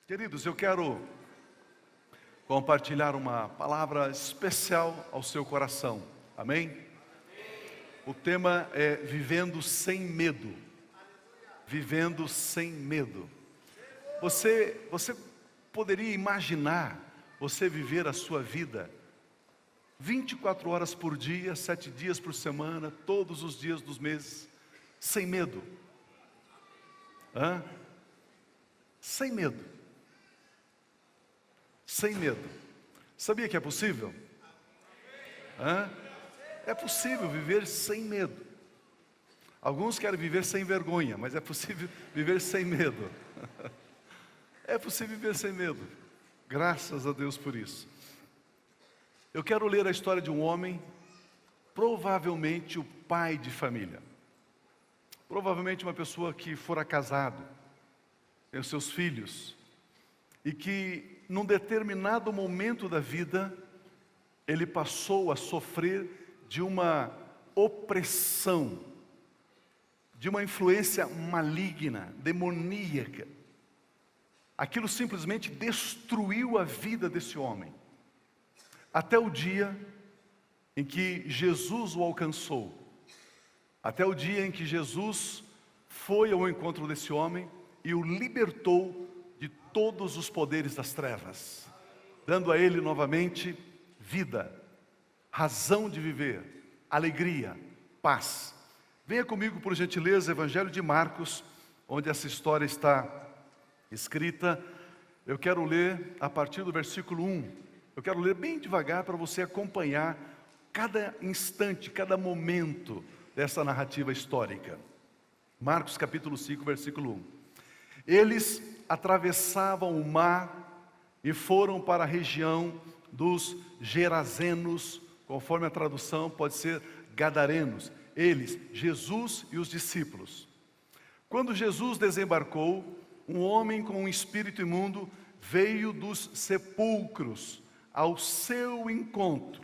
Queridos, eu quero compartilhar uma palavra especial ao seu coração, amém? O tema é vivendo sem medo. Vivendo sem medo. Você poderia imaginar você viver a sua vida 24 horas por dia, 7 dias por semana, todos os dias dos meses, sem medo? Sem medo. Sem medo. Sabia que é possível? É possível viver sem medo. Alguns querem viver sem vergonha, mas é possível viver sem medo. É possível viver sem medo. Graças a Deus por isso. Eu quero ler a história de um homem, provavelmente o pai de família. Provavelmente uma pessoa que fora casado, tem os seus filhos, e que num determinado momento da vida, ele passou a sofrer de uma opressão, de uma influência maligna, demoníaca. Aquilo simplesmente destruiu a vida desse homem, até o dia em que Jesus o alcançou, até o dia em que Jesus foi ao encontro desse homem e o libertou de todos os poderes das trevas, dando a ele novamente vida, razão de viver, alegria, paz. Venha comigo, por gentileza, Evangelho de Marcos, onde essa história está escrita. Eu quero ler a partir do versículo 1. Eu quero ler bem devagar para você acompanhar cada instante, cada momento dessa narrativa histórica. Marcos capítulo 5, versículo 1. Eles atravessavam o mar e foram para a região dos Gerazenos, conforme a tradução pode ser Gadarenos. Eles, Jesus e os discípulos. Quando Jesus desembarcou, um homem com um espírito imundo veio dos sepulcros ao seu encontro.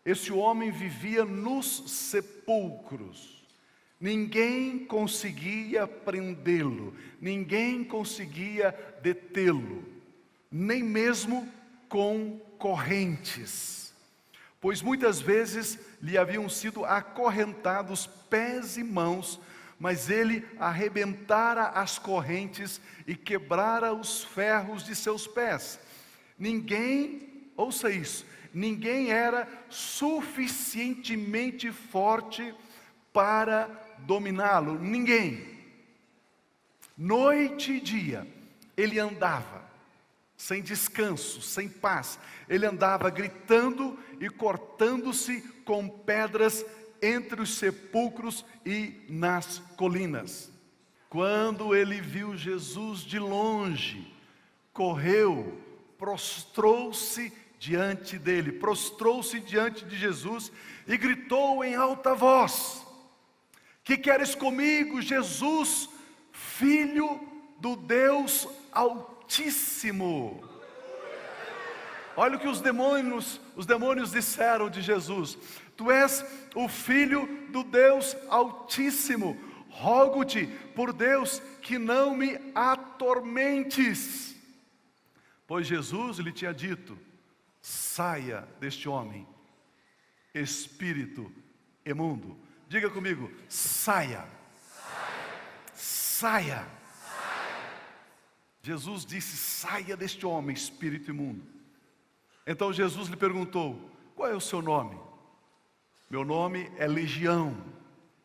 Esse homem vivia nos sepulcros. Ninguém conseguia prendê-lo, ninguém conseguia detê-lo, nem mesmo com correntes, pois muitas vezes lhe haviam sido acorrentados pés e mãos, mas ele arrebentara as correntes e quebrara os ferros de seus pés. Ninguém, ouça isso, ninguém era suficientemente forte para dominá-lo, ninguém. Noite e dia, ele andava sem descanso, sem paz. Ele andava gritando e cortando-se com pedras entre os sepulcros e nas colinas. Quando ele viu Jesus de longe, correu, prostrou-se diante dele, prostrou-se diante de Jesus e gritou em alta voz: que queres comigo, Jesus, Filho do Deus Altíssimo? Olha o que os demônios disseram de Jesus: tu és o Filho do Deus Altíssimo, rogo-te por Deus que não me atormentes. Pois Jesus lhe tinha dito: saia deste homem, espírito imundo. Diga comigo: saia. Saia. Jesus disse: saia deste homem, espírito imundo. Então Jesus lhe perguntou: qual é o seu nome? Meu nome é Legião,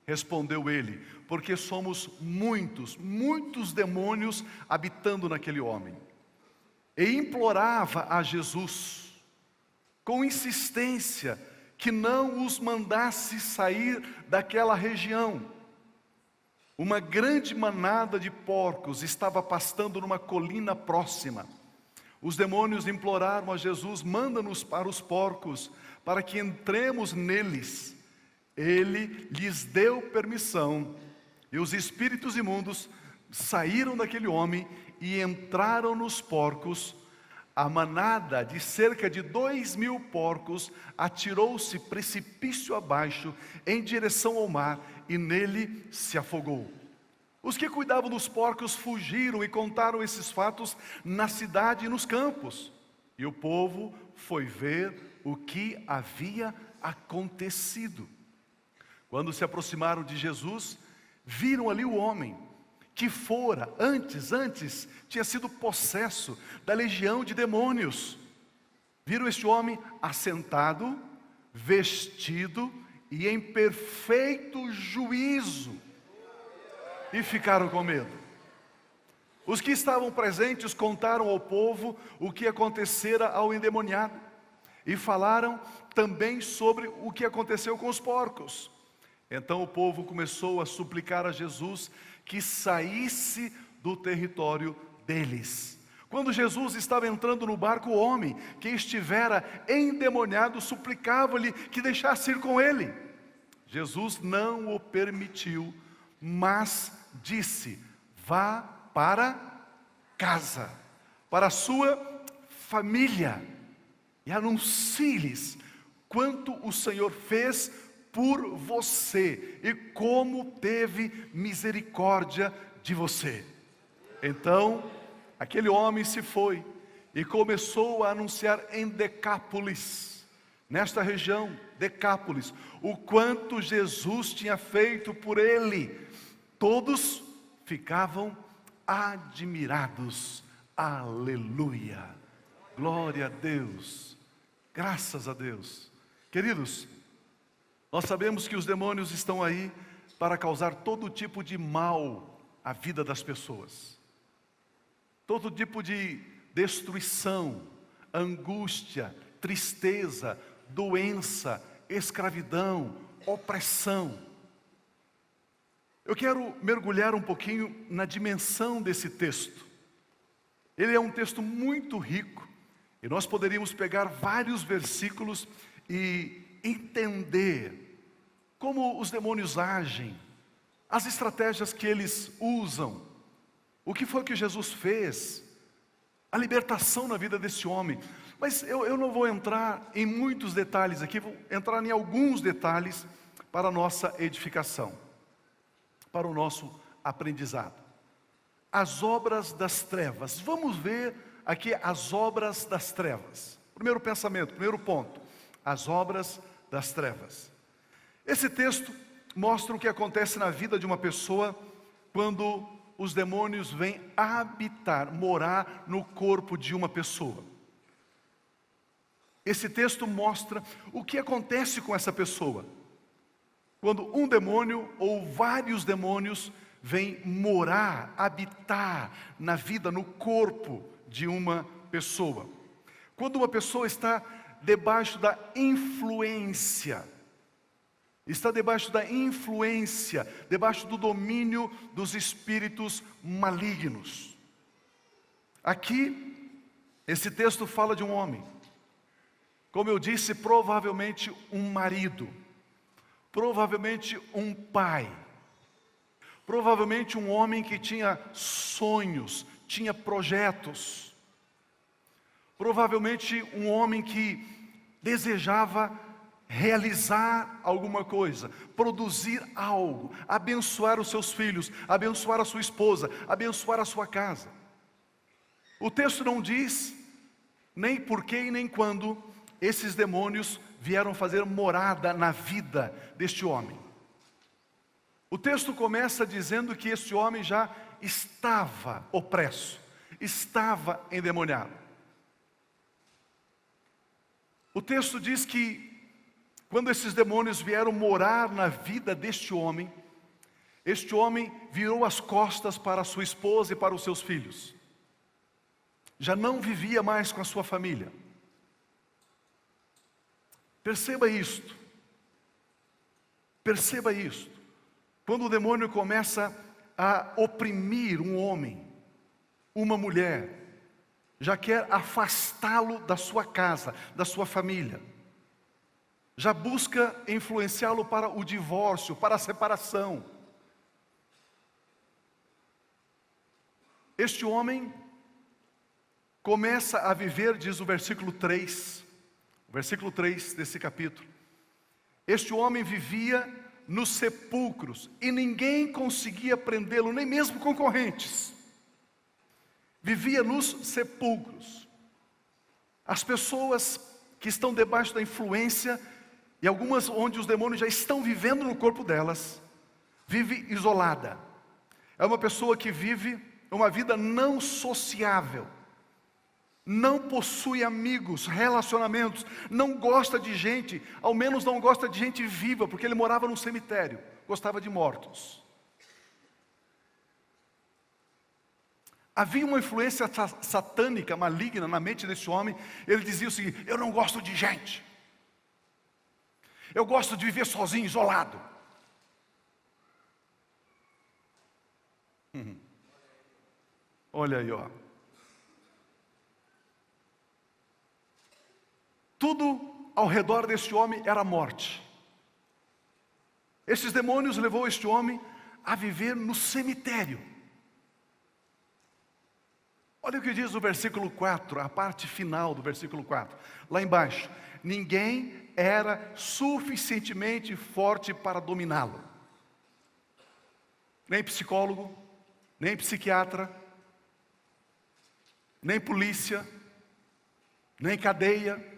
respondeu ele, porque somos muitos demônios habitando naquele homem. E implorava a Jesus, com insistência, que não os mandasse sair daquela região. Uma grande manada de porcos estava pastando numa colina próxima. Os demônios imploraram a Jesus: manda-nos para os porcos, para que entremos neles. Ele lhes deu permissão, e os espíritos imundos saíram daquele homem e entraram nos porcos. A manada de cerca de 2.000 porcos atirou-se precipício abaixo em direção ao mar e nele se afogou. Os que cuidavam dos porcos fugiram e contaram esses fatos na cidade e nos campos. E o povo foi ver o que havia acontecido. Quando se aproximaram de Jesus, viram ali o homem que fora, antes, tinha sido possesso da legião de demônios. Viram este homem assentado, vestido e em perfeito juízo. E ficaram com medo. Os que estavam presentes contaram ao povo o que acontecera ao endemoniado. E falaram também sobre o que aconteceu com os porcos. Então o povo começou a suplicar a Jesus que saísse do território deles. Quando Jesus estava entrando no barco, o homem que estivera endemoniado suplicava-lhe que deixasse ir com ele. Jesus não o permitiu, mas disse: vá para casa, para a sua família, e anuncie-lhes quanto o Senhor fez por você e como teve misericórdia de você. Então, aquele homem se foi e começou a anunciar em Decápolis, nesta região, Decápolis, o quanto Jesus tinha feito por ele. Todos ficavam admirados. Aleluia! Glória a Deus! Graças a Deus! Queridos, nós sabemos que os demônios estão aí para causar todo tipo de mal à vida das pessoas. Todo tipo de destruição, angústia, tristeza, doença, escravidão, opressão. Eu quero mergulhar um pouquinho na dimensão desse texto. Ele é um texto muito rico, e nós poderíamos pegar vários versículos e entender como os demônios agem, as estratégias que eles usam, o que foi que Jesus fez, a libertação na vida desse homem. Mas eu não vou entrar em muitos detalhes aqui, vou entrar em alguns detalhes para a nossa edificação, para o nosso aprendizado. As obras das trevas. Vamos ver aqui as obras das trevas. Primeiro pensamento, primeiro ponto. As obras das trevas. Esse texto mostra o que acontece na vida de uma pessoa quando os demônios vêm habitar, morar no corpo de uma pessoa. Esse texto mostra o que acontece com essa pessoa quando um demônio ou vários demônios vêm morar, habitar na vida, no corpo de uma pessoa. Quando uma pessoa está debaixo da influência, debaixo do domínio dos espíritos malignos. Aqui, esse texto fala de um homem, como eu disse, provavelmente um marido, provavelmente um pai, provavelmente um homem que tinha sonhos, tinha projetos, provavelmente um homem que desejava realizar alguma coisa, produzir algo, abençoar os seus filhos, abençoar a sua esposa, abençoar a sua casa. O texto não diz nem por que e nem quando esses demônios vieram fazer morada na vida deste homem. O texto começa dizendo que este homem já estava opresso, estava endemoniado. O texto diz que quando esses demônios vieram morar na vida deste homem, este homem virou as costas para a sua esposa e para os seus filhos. Já não vivia mais com a sua família. Perceba isto. Perceba isto. Quando o demônio começa a oprimir um homem, uma mulher, já quer afastá-lo da sua casa, da sua família. Já busca influenciá-lo para o divórcio, para a separação. Este homem começa a viver, diz o versículo 3 desse capítulo. Este homem vivia nos sepulcros, e ninguém conseguia prendê-lo, nem mesmo concorrentes. Vivia nos sepulcros. As pessoas que estão debaixo da influência, e algumas onde os demônios já estão vivendo no corpo delas, vive isolada. É uma pessoa que vive uma vida não sociável, não possui amigos, relacionamentos, não gosta de gente, ao menos não gosta de gente viva, porque ele morava num cemitério, gostava de mortos. Havia uma influência satânica, maligna na mente desse homem. Ele dizia o seguinte: eu não gosto de gente, eu gosto de viver sozinho, isolado. Olha aí, ó. Tudo ao redor deste homem era morte. Esses demônios levou este homem a viver no cemitério. Olha o que diz o versículo 4, a parte final do versículo 4. Lá embaixo: ninguém era suficientemente forte para dominá-lo. Nem psicólogo, nem psiquiatra, nem polícia, nem cadeia.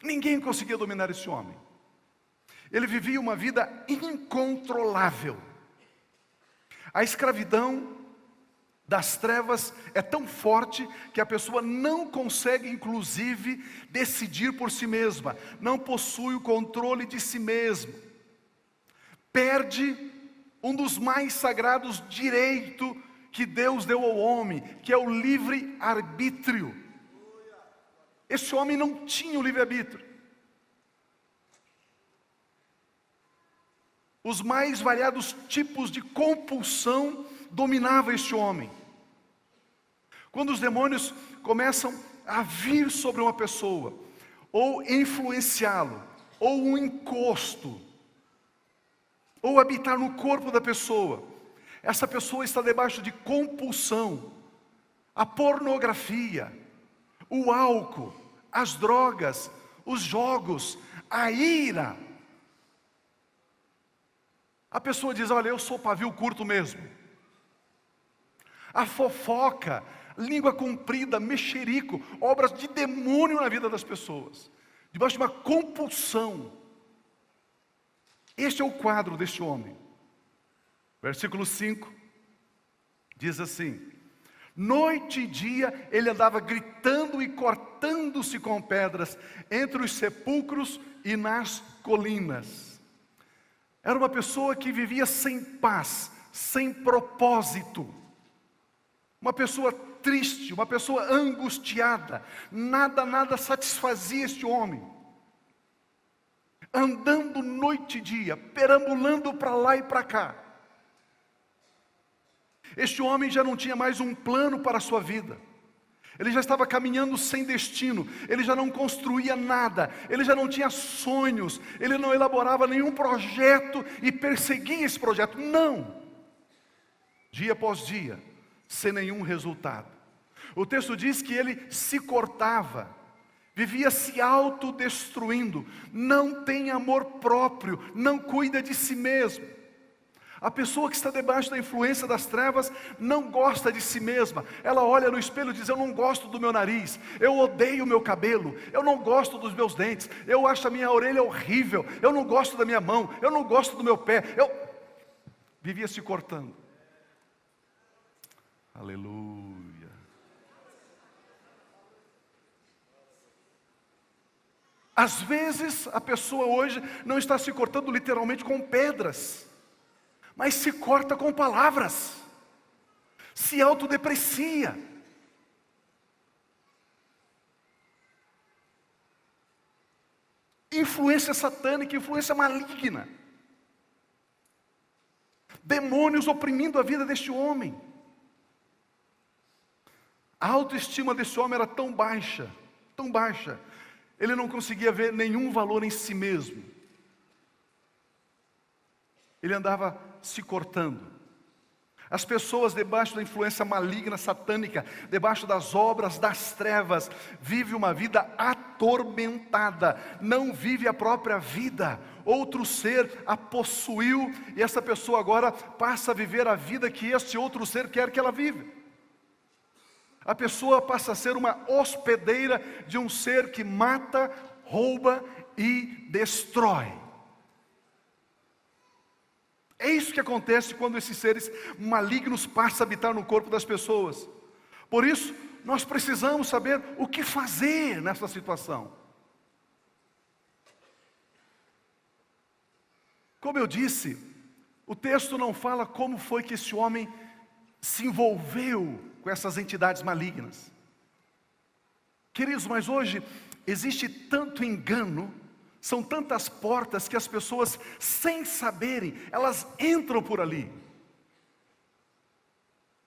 Ninguém conseguia dominar esse homem. Ele vivia uma vida incontrolável. A escravidão das trevas é tão forte que a pessoa não consegue, inclusive, decidir por si mesma. Não possui o controle de si mesmo. Perde um dos mais sagrados direitos que Deus deu ao homem, que é o livre-arbítrio. Esse homem não tinha o livre-arbítrio. Os mais variados tipos de compulsão dominavam este homem. Quando os demônios começam a vir sobre uma pessoa, ou influenciá-lo, ou um encosto, ou habitar no corpo da pessoa, essa pessoa está debaixo de compulsão. A pornografia, o álcool, as drogas, os jogos, a ira. A pessoa diz: olha, eu sou pavio curto mesmo. A fofoca, língua comprida, mexerico, obras de demônio na vida das pessoas, debaixo de uma compulsão. Este é o quadro deste homem. Versículo 5 diz assim: noite e dia ele andava gritando e cortando-se com pedras entre os sepulcros e nas colinas. Era uma pessoa que vivia sem paz, sem propósito. Uma pessoa triste, uma pessoa angustiada. Nada satisfazia este homem. Andando noite e dia, perambulando para lá e para cá. Este homem já não tinha mais um plano para a sua vida. Ele já estava caminhando sem destino. Ele já não construía nada. Ele já não tinha sonhos. Ele não elaborava nenhum projeto e perseguia esse projeto. Não. Dia após dia, sem nenhum resultado. O texto diz que ele se cortava, vivia se autodestruindo, não tem amor próprio, não cuida de si mesmo. A pessoa que está debaixo da influência das trevas não gosta de si mesma. Ela olha no espelho e diz: eu não gosto do meu nariz, eu odeio o meu cabelo, eu não gosto dos meus dentes, eu acho a minha orelha horrível, eu não gosto da minha mão, eu não gosto do meu pé. Eu vivia se cortando. Aleluia. Às vezes a pessoa hoje não está se cortando literalmente com pedras, mas se corta com palavras, se autodeprecia. Influência satânica, influência maligna. Demônios oprimindo a vida deste homem. A autoestima desse homem era tão baixa, ele não conseguia ver nenhum valor em si mesmo. Ele andava se cortando. As pessoas debaixo da influência maligna, satânica, debaixo das obras das trevas, vivem uma vida atormentada, não vive a própria vida. Outro ser a possuiu e essa pessoa agora passa a viver a vida que este outro ser quer que ela viva. A pessoa passa a ser uma hospedeira de um ser que mata, rouba e destrói. É isso que acontece quando esses seres malignos passam a habitar no corpo das pessoas. Por isso, nós precisamos saber o que fazer nessa situação. Como eu disse, o texto não fala como foi que esse homem se envolveu com essas entidades malignas. Queridos, mas hoje existe tanto engano, são tantas portas que as pessoas, sem saberem, elas entram por ali.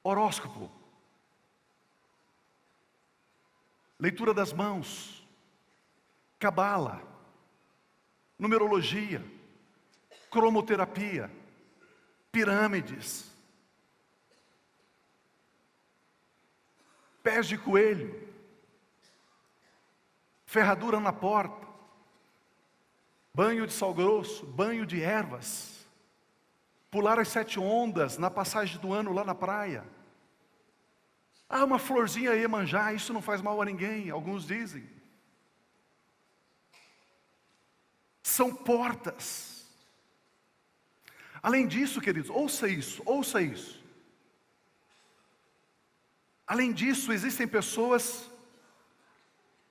Horóscopo, leitura das mãos, cabala, numerologia, cromoterapia, pirâmides, pés de coelho, ferradura na porta, banho de sal grosso, banho de ervas, pular as 7 ondas na passagem do ano lá na praia. Uma florzinha Iemanjá, isso não faz mal a ninguém, alguns dizem. São portas. Além disso, queridos, ouça isso, ouça isso. Além disso, existem pessoas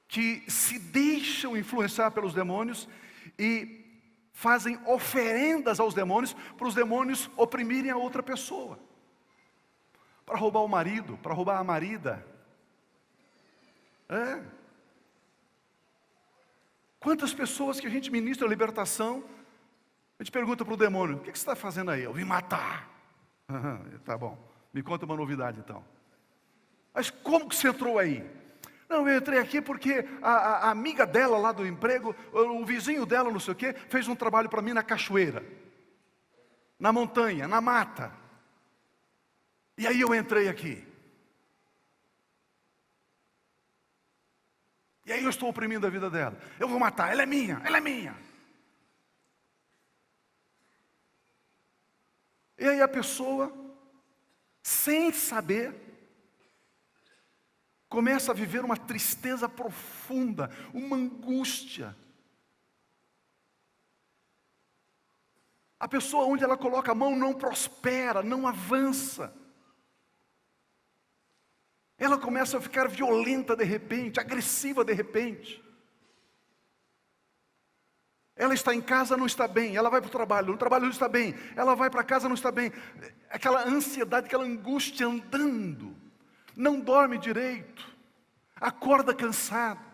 que se deixam influenciar pelos demônios e fazem oferendas aos demônios, para os demônios oprimirem a outra pessoa. Para roubar o marido, para roubar a marida. Quantas pessoas que a gente ministra a libertação, a gente pergunta para o demônio: o que você está fazendo aí? Eu vim matar. Tá bom, me conta uma novidade então. Mas como que você entrou aí? Não, eu entrei aqui porque a amiga dela lá do emprego, o vizinho dela, não sei o quê, fez um trabalho para mim na cachoeira, na montanha, na mata. E aí eu entrei aqui. E aí eu estou oprimindo a vida dela. Eu vou matar, ela é minha, ela é minha. E aí a pessoa, sem saber, começa a viver uma tristeza profunda, uma angústia. A pessoa onde ela coloca a mão não prospera, não avança. Ela começa a ficar violenta de repente, agressiva de repente. Ela está em casa, não está bem. Ela vai para o trabalho, no trabalho não está bem. Ela vai para casa, não está bem. Aquela ansiedade, aquela angústia andando. Não dorme direito, acorda cansado.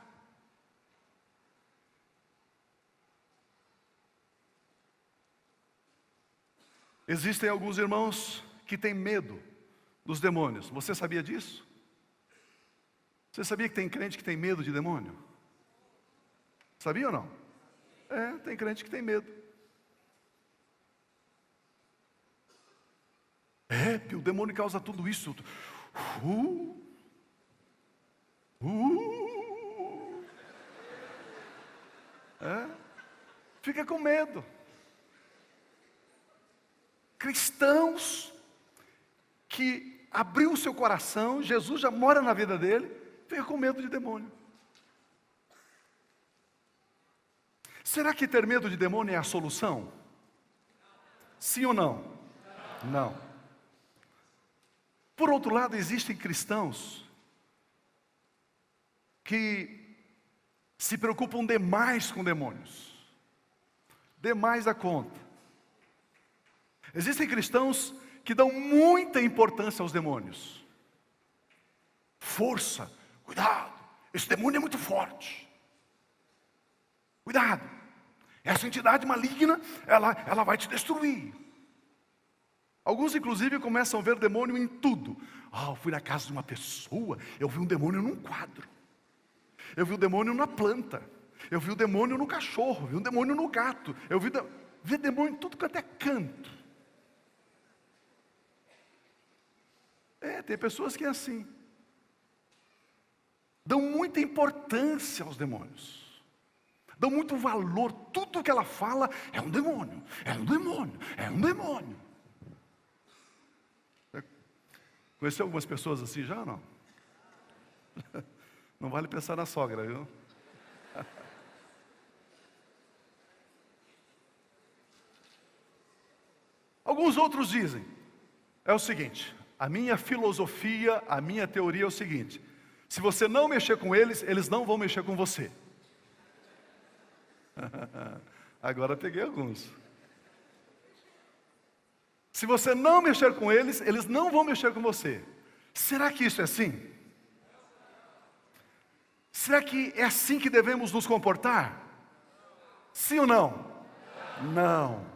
Existem alguns irmãos que têm medo dos demônios. Você sabia disso? Você sabia que tem crente que tem medo de demônio? Sabia ou não? Tem crente que tem medo. O demônio causa tudo isso. Fica com medo. Cristãos que abriu o seu coração, Jesus já mora na vida dele, fica com medo de demônio. Será que ter medo de demônio é a solução? Sim ou não? Não. Por outro lado, existem cristãos que se preocupam demais com demônios, demais da conta. Existem cristãos que dão muita importância aos demônios. Força, cuidado, esse demônio é muito forte. Cuidado, essa entidade maligna, ela vai te destruir. Alguns inclusive começam a ver demônio em tudo. Eu fui na casa de uma pessoa, eu vi um demônio num quadro. Eu vi o demônio na planta. Eu vi o demônio no cachorro, vi um demônio no gato. Eu vi demônio em tudo quanto é canto. Tem pessoas que é assim. Dão muita importância aos demônios. Dão muito valor. Tudo que ela fala é um demônio. É um demônio. É um demônio. Conheceu algumas pessoas assim já ou não? Não vale pensar na sogra, viu? Alguns outros dizem, é o seguinte, a minha filosofia, a minha teoria é o seguinte: se você não mexer com eles, eles não vão mexer com você. Agora peguei alguns. Se você não mexer com eles, eles não vão mexer com você. Será que isso é assim? Será que é assim que devemos nos comportar? Sim ou não? Não.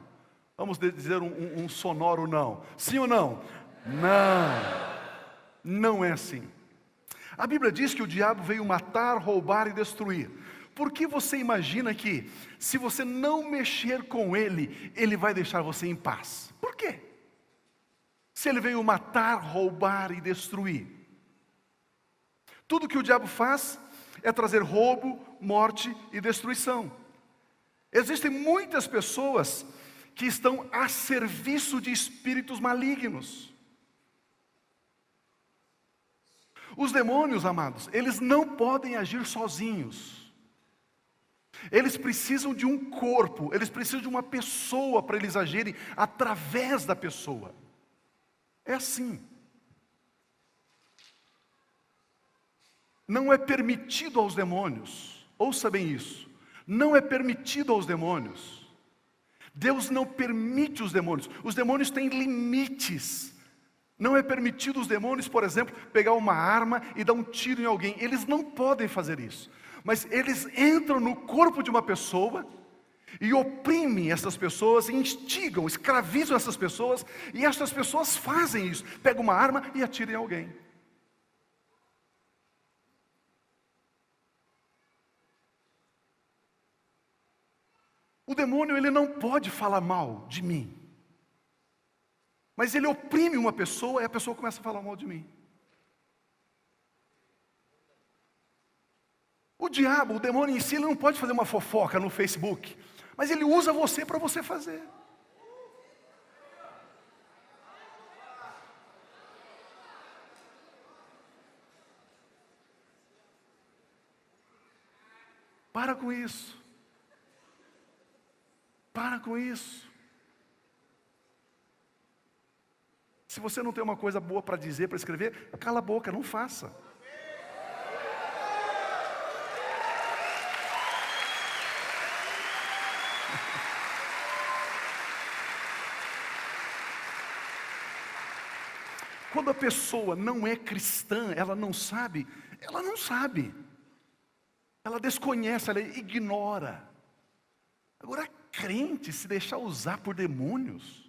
Vamos dizer um sonoro não. Sim ou não? Não. Não é assim. A Bíblia diz que o diabo veio matar, roubar e destruir. Por que você imagina que, se você não mexer com ele, ele vai deixar você em paz? Por quê? Se ele veio matar, roubar e destruir. Tudo que o diabo faz é trazer roubo, morte e destruição. Existem muitas pessoas que estão a serviço de espíritos malignos. Os demônios, amados, eles não podem agir sozinhos. Eles precisam de um corpo, eles precisam de uma pessoa para eles agirem através da pessoa. É assim. Não é permitido aos demônios, ouça bem isso, não é permitido aos demônios. Deus não permite os demônios têm limites. Não é permitido os demônios, por exemplo, pegar uma arma e dar um tiro em alguém. Eles não podem fazer isso. Mas eles entram no corpo de uma pessoa e oprimem essas pessoas, instigam, escravizam essas pessoas, e essas pessoas fazem isso. Pegam uma arma e atiram em alguém. O demônio, ele não pode falar mal de mim. Mas ele oprime uma pessoa e a pessoa começa a falar mal de mim. O diabo, o demônio em si, ele não pode fazer uma fofoca no Facebook. Mas ele usa você para você fazer. Para com isso. Para com isso. Se você não tem uma coisa boa para dizer, para escrever, cala a boca, não faça. Quando a pessoa não é cristã, ela não sabe. Ela desconhece, ela ignora. Agora, crente se deixar usar por demônios.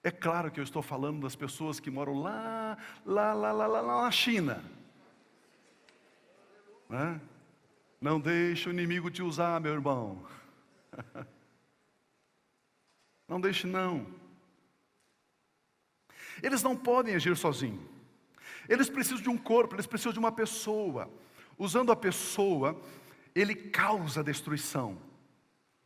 É claro que eu estou falando das pessoas que moram lá na China. Não deixe o inimigo te usar, meu irmão. Não deixe não. Eles não podem agir sozinhos. Eles precisam de um corpo, eles precisam de uma pessoa. Usando a pessoa, ele causa destruição.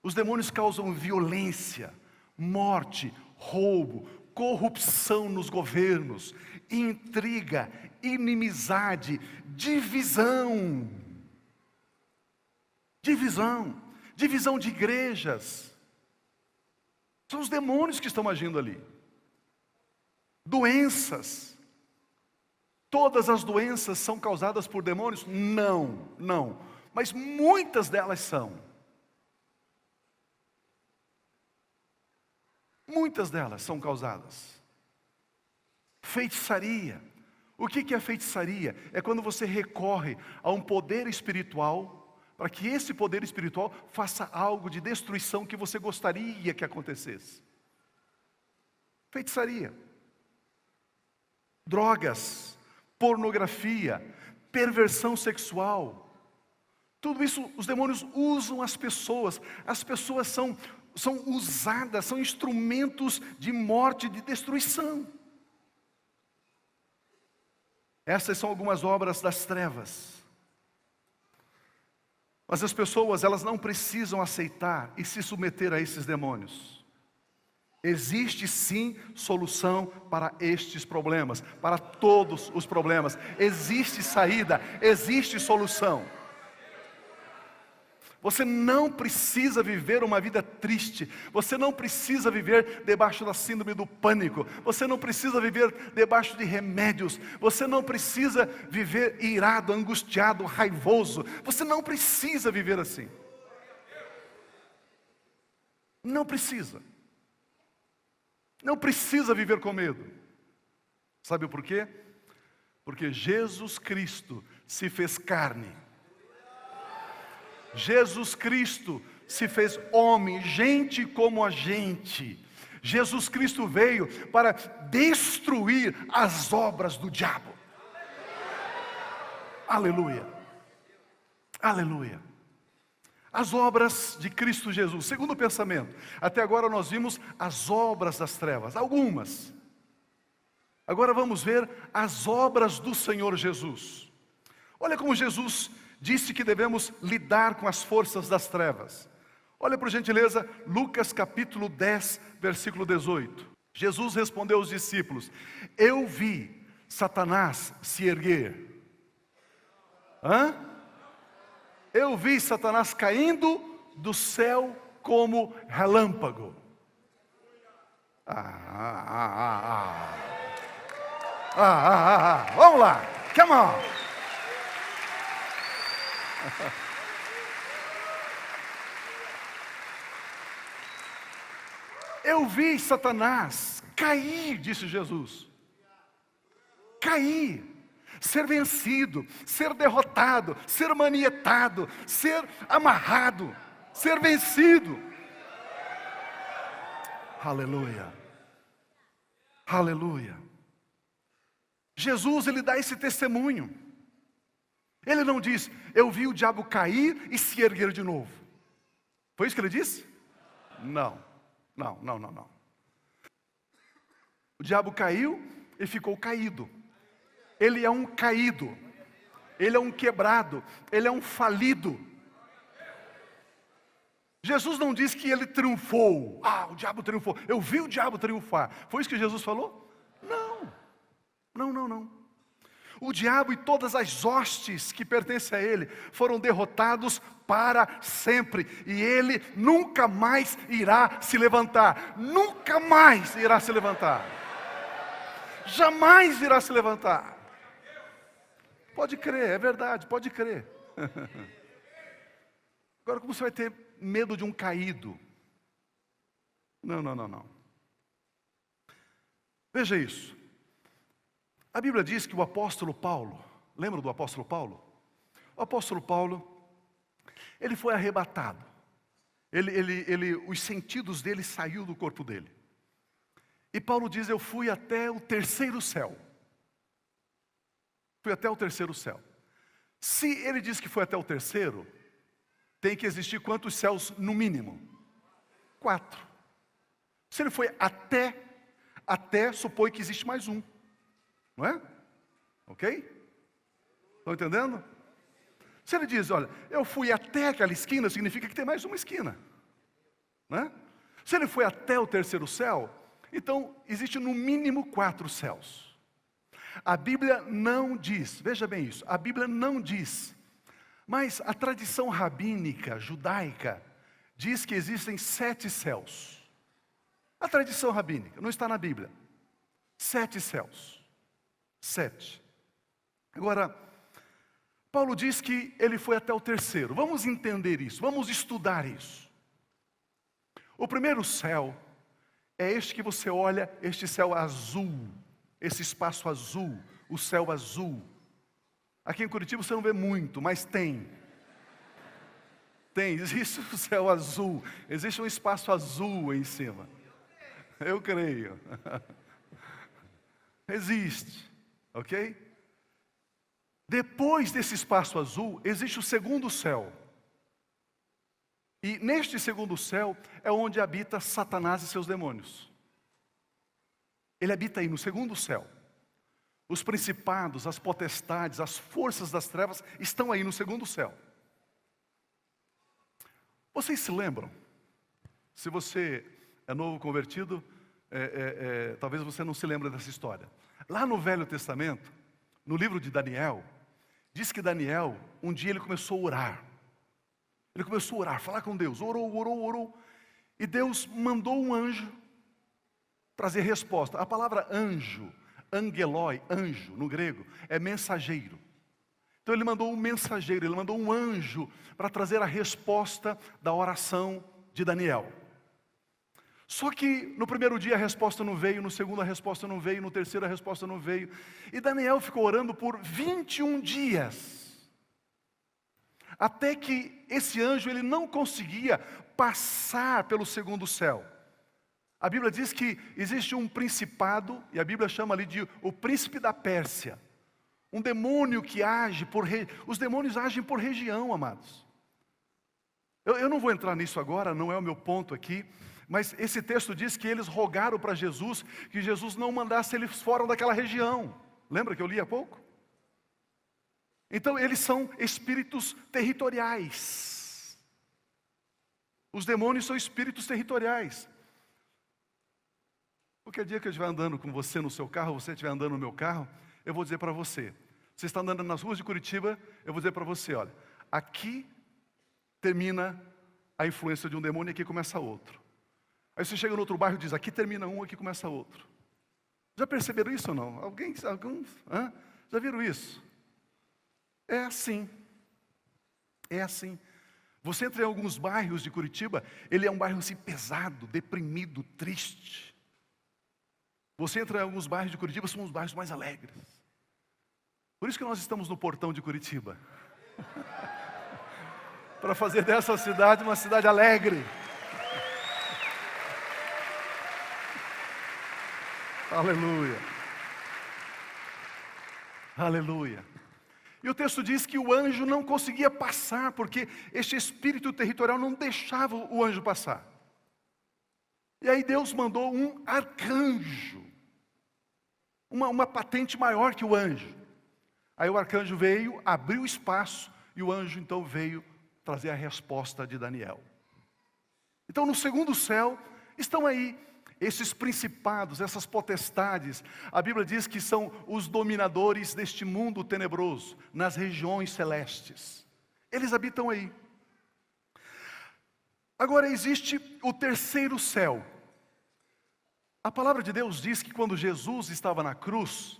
Os demônios causam violência, morte, roubo, corrupção nos governos, intriga, inimizade, divisão de igrejas. São os demônios que estão agindo ali. Doenças. Todas as doenças são causadas por demônios? Não. Mas muitas delas são. Muitas delas são causadas. Feitiçaria. O que é feitiçaria? É quando você recorre a um poder espiritual, para que esse poder espiritual faça algo de destruição que você gostaria que acontecesse. Feitiçaria. Drogas, pornografia, perversão sexual. Tudo isso, os demônios usam as pessoas. As pessoas são são usadas, são instrumentos de morte, de destruição. Essas são algumas obras das trevas. Mas as pessoas, elas não precisam aceitar e se submeter a esses demônios. Existe sim solução para estes problemas, para todos os problemas. Existe saída, existe solução. Você não precisa viver uma vida triste. Você não precisa viver debaixo da síndrome do pânico. Você não precisa viver debaixo de remédios. Você não precisa viver irado, angustiado, raivoso. Você não precisa viver assim. Não precisa. Não precisa viver com medo. Sabe por quê? Porque Jesus Cristo se fez carne. Jesus Cristo se fez homem, gente como a gente. Jesus Cristo veio para destruir as obras do diabo. Aleluia. Aleluia. As obras de Cristo Jesus. Segundo pensamento, até agora nós vimos as obras das trevas, algumas. Agora vamos ver as obras do Senhor Jesus. Olha como Jesus disse que devemos lidar com as forças das trevas. Olha por gentileza, Lucas capítulo 10, versículo 18. Jesus respondeu aos discípulos: eu vi Satanás se erguer. Eu vi Satanás caindo do céu como relâmpago. Vamos lá, come on. Eu vi Satanás cair, disse Jesus. Cair, ser vencido, ser derrotado, ser manietado, ser amarrado, ser vencido. Aleluia. Aleluia. Jesus, ele dá esse testemunho. Ele não diz, eu vi o diabo cair e se erguer de novo. Foi isso que ele disse? Não. O diabo caiu e ficou caído. Ele é um caído. Ele é um quebrado. Ele é um falido. Jesus não diz que ele triunfou. O diabo triunfou. Eu vi o diabo triunfar. Foi isso que Jesus falou? Não. O diabo e todas as hostes que pertencem a ele foram derrotados para sempre. E ele nunca mais irá se levantar. Nunca mais irá se levantar. Jamais irá se levantar. Pode crer, é verdade, pode crer. Agora, como você vai ter medo de um caído? Não. Veja isso. A Bíblia diz que o apóstolo Paulo, lembra do apóstolo Paulo? O apóstolo Paulo, ele foi arrebatado. Os sentidos dele saiu do corpo dele. E Paulo diz, eu fui até o terceiro céu. Fui até o terceiro céu. Se ele diz que foi até o terceiro, tem que existir quantos céus no mínimo? 4. Se ele foi até supõe que existe mais um. Não é? Ok? Estão entendendo? Se ele diz, olha, eu fui até aquela esquina, significa que tem mais uma esquina. Não é? Se ele foi até o terceiro céu, então existe no mínimo 4 céus. A Bíblia não diz, veja bem isso, a Bíblia não diz, mas a tradição rabínica, judaica, diz que existem 7 céus. A tradição rabínica, não está na Bíblia. 7 céus. 7. Agora, Paulo diz que ele foi até o terceiro. Vamos entender isso, vamos estudar isso. O primeiro céu é este que você olha, este céu azul, esse espaço azul, o céu azul. Aqui em Curitiba você não vê muito, mas tem. Existe o céu azul, existe um espaço azul em cima. Eu creio. Existe. Ok? Depois desse espaço azul, existe o segundo céu. E neste segundo céu é onde habita Satanás e seus demônios. Ele habita aí no segundo céu. Os principados, as potestades, as forças das trevas estão aí no segundo céu. Vocês se lembram? Se você é novo convertido, talvez você não se lembre dessa história. Lá no Velho Testamento, no livro de Daniel, diz que Daniel, um dia ele começou a orar. Ele começou a orar, falar com Deus, orou. E Deus mandou um anjo trazer resposta. A palavra anjo, angeloi, anjo, no grego, é mensageiro. Então ele mandou um mensageiro, ele mandou um anjo para trazer a resposta da oração de Daniel. Só que no primeiro dia a resposta não veio, no segundo a resposta não veio, no terceiro a resposta não veio. E Daniel ficou orando por 21 dias. Até que esse anjo ele não conseguia passar pelo segundo céu. A Bíblia diz que existe um principado, e a Bíblia chama ali de o príncipe da Pérsia. Um demônio que age por... Os demônios agem por região, amados. Eu não vou entrar nisso agora, não é o meu ponto aqui. Mas esse texto diz que eles rogaram para Jesus, que Jesus não mandasse eles fora daquela região. Lembra que eu li há pouco? Então eles são espíritos territoriais. Os demônios são espíritos territoriais. Qualquer dia que eu estiver andando com você no seu carro, você estiver andando no meu carro, eu vou dizer para você. Você está andando nas ruas de Curitiba, eu vou dizer para você, olha, aqui termina a influência de um demônio e aqui começa outro. Aí você chega no outro bairro e diz, aqui termina um, aqui começa outro. Já perceberam isso ou não? Alguns, já viram isso? É assim. É assim. Você entra em alguns bairros de Curitiba, ele é um bairro assim pesado, deprimido, triste. Você entra em alguns bairros de Curitiba, são os bairros mais alegres. Por isso que nós estamos no portão de Curitiba. Para fazer dessa cidade uma cidade alegre. Aleluia. Aleluia. E o texto diz que o anjo não conseguia passar, porque este espírito territorial não deixava o anjo passar. E aí Deus mandou um arcanjo, uma patente maior que o anjo. Aí o arcanjo veio, abriu espaço, e o anjo então veio trazer a resposta de Daniel. Então no segundo céu, estão aí esses principados, essas potestades. A Bíblia diz que são os dominadores deste mundo tenebroso, nas regiões celestes. Eles habitam aí. Agora existe o terceiro céu. A palavra de Deus diz que quando Jesus estava na cruz,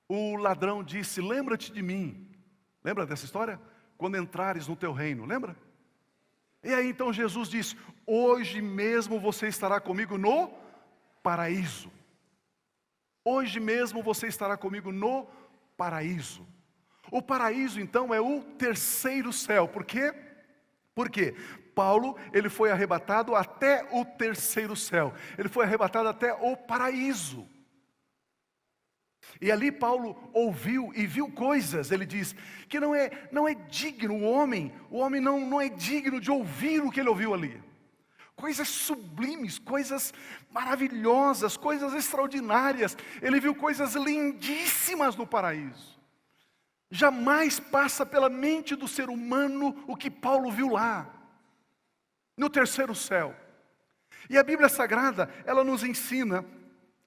o ladrão disse, lembra-te de mim. Lembra dessa história? Quando entrares no teu reino, lembra? E aí então Jesus diz, hoje mesmo você estará comigo no paraíso. Hoje mesmo você estará comigo no paraíso. O paraíso então é o terceiro céu. Por quê? Porque Paulo, ele foi arrebatado até o terceiro céu. Ele foi arrebatado até o paraíso. E ali Paulo ouviu e viu coisas, ele diz, que não é digno, o homem não é digno de ouvir o que ele ouviu ali. Coisas sublimes, coisas maravilhosas, coisas extraordinárias. Ele viu coisas lindíssimas no paraíso. Jamais passa pela mente do ser humano o que Paulo viu lá, no terceiro céu. E a Bíblia Sagrada, ela nos ensina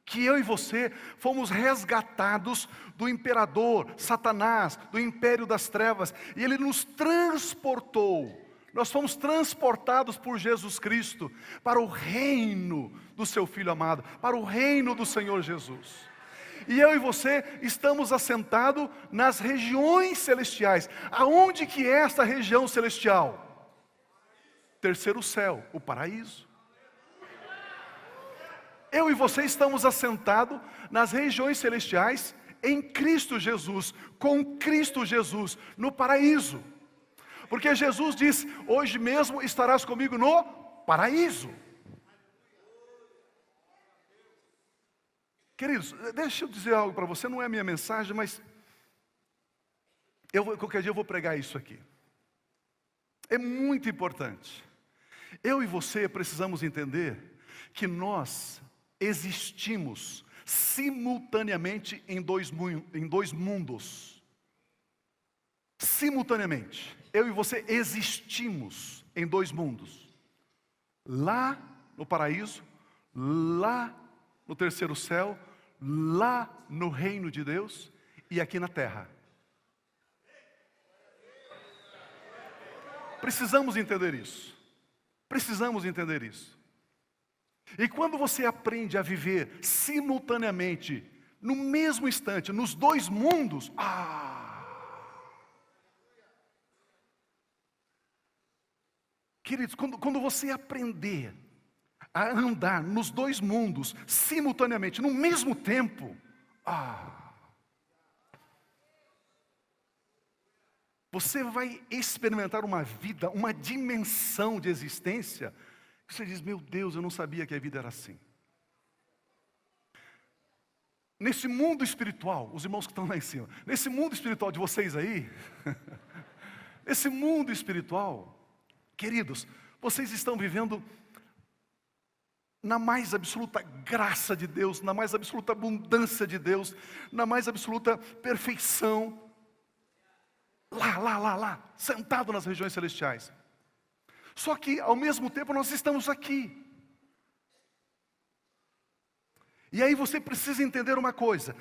que eu e você fomos resgatados do imperador, Satanás, do império das trevas, e ele nos transportou. Nós fomos transportados por Jesus Cristo para o reino do seu Filho amado, para o reino do Senhor Jesus. E eu e você estamos assentados nas regiões celestiais. Aonde que é esta região celestial? Terceiro céu, o paraíso. Eu e você estamos assentados nas regiões celestiais em Cristo Jesus, com Cristo Jesus, no paraíso. Porque Jesus diz, hoje mesmo estarás comigo no paraíso. Queridos, deixa eu dizer algo para você, não é a minha mensagem, mas qualquer dia eu vou pregar isso aqui. É muito importante. Eu e você precisamos entender que nós existimos simultaneamente em dois mundos. Simultaneamente. Eu e você existimos em dois mundos. Lá no paraíso, lá no terceiro céu, lá no reino de Deus e aqui na terra. Precisamos entender isso. Precisamos entender isso. E quando você aprende a viver simultaneamente, no mesmo instante, nos dois mundos, queridos, quando você aprender a andar nos dois mundos simultaneamente, no mesmo tempo, você vai experimentar uma vida, uma dimensão de existência, que você diz, meu Deus, eu não sabia que a vida era assim. Nesse mundo espiritual, os irmãos que estão lá em cima, nesse mundo espiritual de vocês aí, esse mundo espiritual, queridos, vocês estão vivendo na mais absoluta graça de Deus, na mais absoluta abundância de Deus, na mais absoluta perfeição. Lá, sentado nas regiões celestiais. Só que, ao mesmo tempo, nós estamos aqui. E aí você precisa entender uma coisa.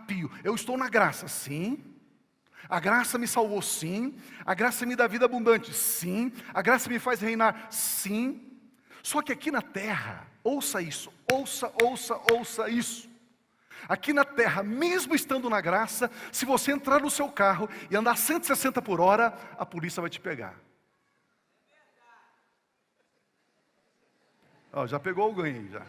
Pio, eu estou na graça, sim. A graça me salvou, sim. A graça me dá vida abundante, sim. A graça me faz reinar, sim. Só que aqui na terra, ouça isso, ouça isso. Aqui na terra, mesmo estando na graça, se você entrar no seu carro e andar 160 por hora, a polícia vai te pegar. Já pegou alguém aí, já.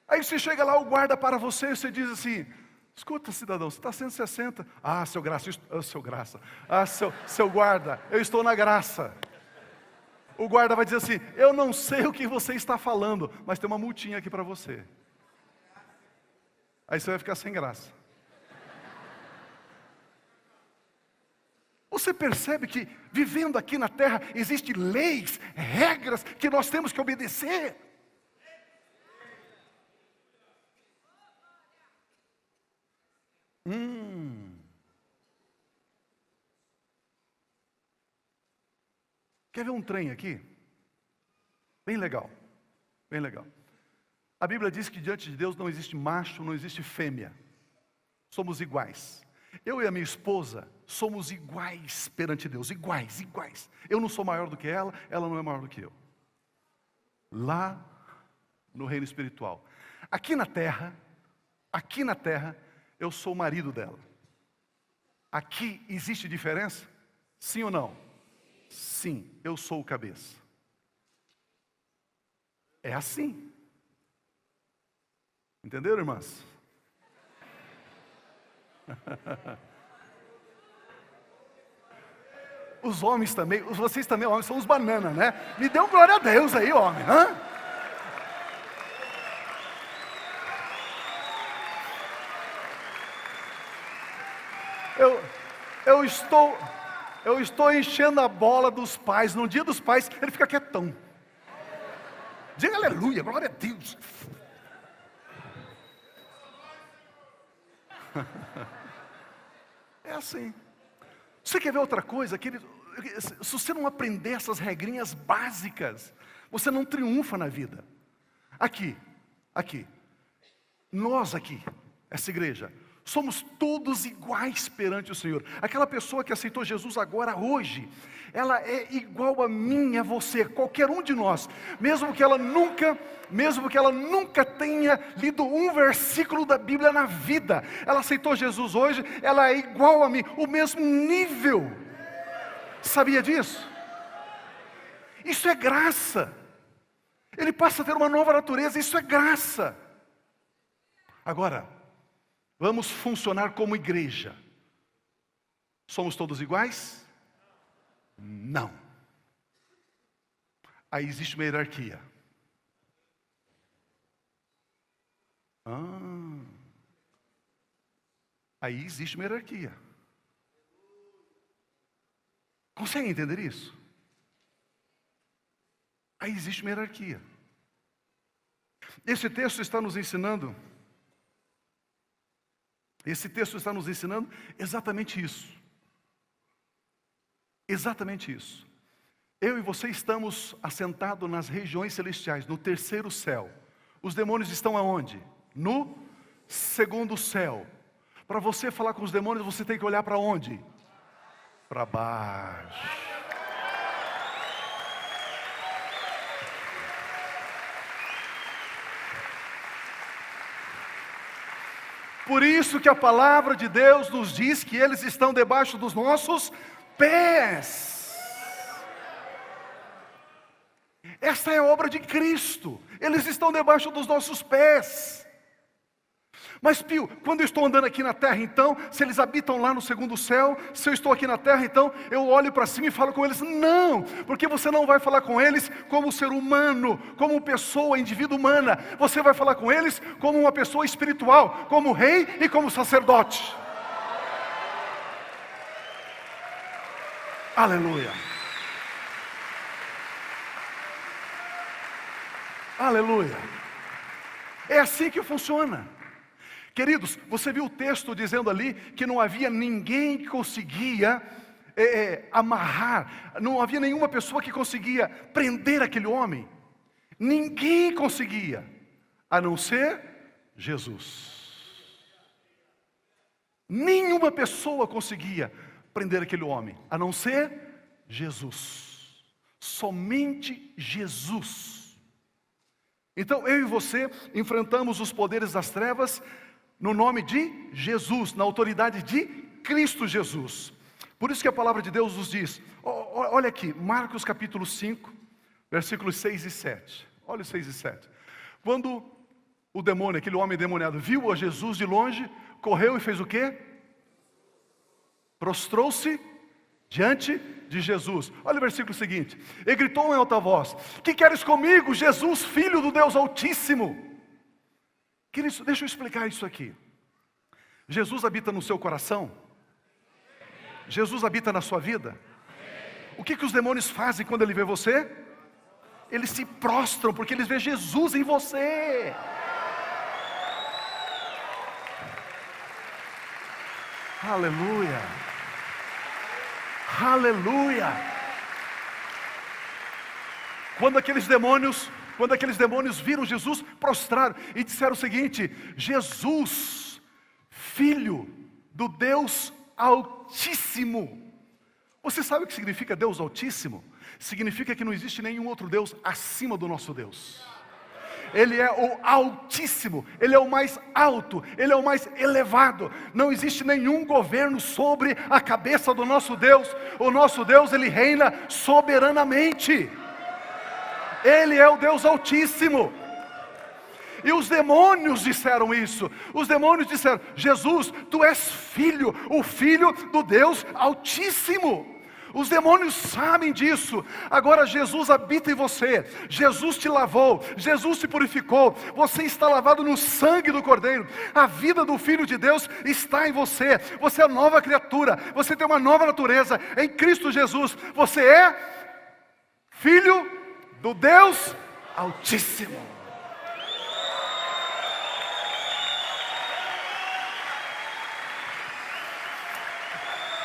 Aí você chega lá, o guarda para você, e você diz assim, escuta, cidadão, você está 160. Seu guarda, eu estou na graça. O guarda vai dizer assim, eu não sei o que você está falando, mas tem uma multinha aqui para você. Aí você vai ficar sem graça. Você percebe que vivendo aqui na terra, existem leis, regras que nós temos que obedecer. Quer ver um trem aqui? Bem legal, bem legal. A Bíblia diz que diante de Deus não existe macho, não existe fêmea. Somos iguais. Eu e a minha esposa somos iguais perante Deus, iguais. Eu não sou maior do que ela não é maior do que eu. Lá no reino espiritual. Aqui na terra, eu sou o marido dela. Aqui existe diferença? Sim ou não? Sim, eu sou o cabeça. É assim. Entenderam, irmãs? Os homens também, vocês também, homens, são os bananas, né? Me dê um glória a Deus aí, homem. Eu estou enchendo a bola dos pais. No dia dos pais, ele fica quietão. Diga aleluia, glória a Deus. É assim. Você quer ver outra coisa? Se você não aprender essas regrinhas básicas, você não triunfa na vida. Aqui. Nós aqui, essa igreja, somos todos iguais perante o Senhor. Aquela pessoa que aceitou Jesus agora, hoje, ela é igual a mim, a você, qualquer um de nós. Mesmo que ela nunca tenha lido um versículo da Bíblia na vida, ela aceitou Jesus hoje, ela é igual a mim, o mesmo nível. Sabia disso? Isso é graça. Ele passa a ter uma nova natureza, isso é graça. Agora, vamos funcionar como igreja. Somos todos iguais? Não. Aí existe uma hierarquia. Aí existe uma hierarquia. Consegue entender isso? Aí existe uma hierarquia. Esse texto está nos ensinando exatamente isso. Exatamente isso. Eu e você estamos assentados nas regiões celestiais, no terceiro céu. Os demônios estão aonde? No segundo céu. Para você falar com os demônios, você tem que olhar para onde? Para baixo. Por isso que a palavra de Deus nos diz que eles estão debaixo dos nossos pés. Esta é a obra de Cristo. Eles estão debaixo dos nossos pés. Mas Pio, quando eu estou andando aqui na terra, então, se eles habitam lá no segundo céu, se eu estou aqui na terra, então, eu olho para cima e falo com eles. Não, porque você não vai falar com eles como ser humano, como pessoa, indivíduo humana. Você vai falar com eles como uma pessoa espiritual, como rei e como sacerdote. Aleluia. Aleluia. É assim que funciona. Queridos, você viu o texto dizendo ali que não havia ninguém que conseguia amarrar, não havia nenhuma pessoa que conseguia prender aquele homem. Ninguém conseguia, a não ser Jesus. Nenhuma pessoa conseguia prender aquele homem, a não ser Jesus. Somente Jesus. Então eu e você enfrentamos os poderes das trevas no nome de Jesus, na autoridade de Cristo Jesus. Por isso que a palavra de Deus nos diz, olha aqui, Marcos capítulo 5, versículos 6 e 7. Olha os 6 e 7. Quando o demônio, aquele homem endemoniado, viu a Jesus de longe, correu e fez o quê? Prostrou-se diante de Jesus. Olha o versículo seguinte. E gritou em alta voz: que queres comigo, Jesus, filho do Deus Altíssimo? Queridos, deixa eu explicar isso aqui. Jesus habita no seu coração? Jesus habita na sua vida? O que os demônios fazem quando ele vê você? Eles se prostram, porque eles veem Jesus em você. Aleluia. Aleluia. Quando aqueles demônios viram Jesus, prostraram e disseram o seguinte: Jesus, filho do Deus Altíssimo. Você sabe o que significa Deus Altíssimo? Significa que não existe nenhum outro Deus acima do nosso Deus. Ele é o Altíssimo, Ele é o mais alto, Ele é o mais elevado. Não existe nenhum governo sobre a cabeça do nosso Deus. O nosso Deus, Ele reina soberanamente. Ele é o Deus Altíssimo. E os demônios disseram isso. Os demônios disseram: Jesus, tu és filho, o filho do Deus Altíssimo. Os demônios sabem disso. Agora Jesus habita em você. Jesus te lavou, Jesus te purificou. Você está lavado no sangue do Cordeiro. A vida do Filho de Deus está em você. Você é nova criatura. Você tem uma nova natureza em Cristo Jesus. Você é filho do Deus Altíssimo.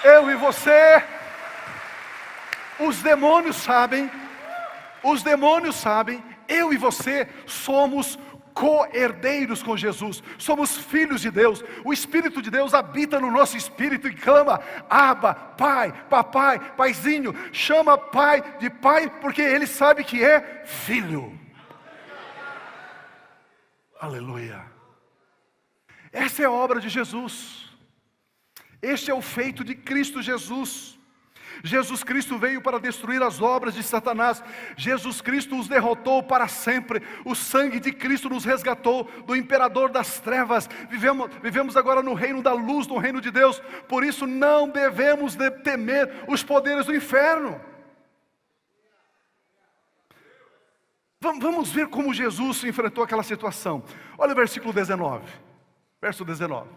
Eu e você, os demônios sabem, eu e você somos co-herdeiros com Jesus, somos filhos de Deus. O Espírito de Deus habita no nosso espírito e clama: Abba, Pai, Papai, Paizinho. Chama Pai de Pai, porque Ele sabe que é filho. Aleluia. Essa é a obra de Jesus. Este é o feito de Cristo Jesus. Jesus Cristo veio para destruir as obras de Satanás. Jesus Cristo os derrotou para sempre. O sangue de Cristo nos resgatou do imperador das trevas. Vivemos agora no reino da luz, no reino de Deus. Por isso não devemos temer os poderes do inferno. Vamos ver como Jesus enfrentou aquela situação. Olha o versículo 19. Verso 19.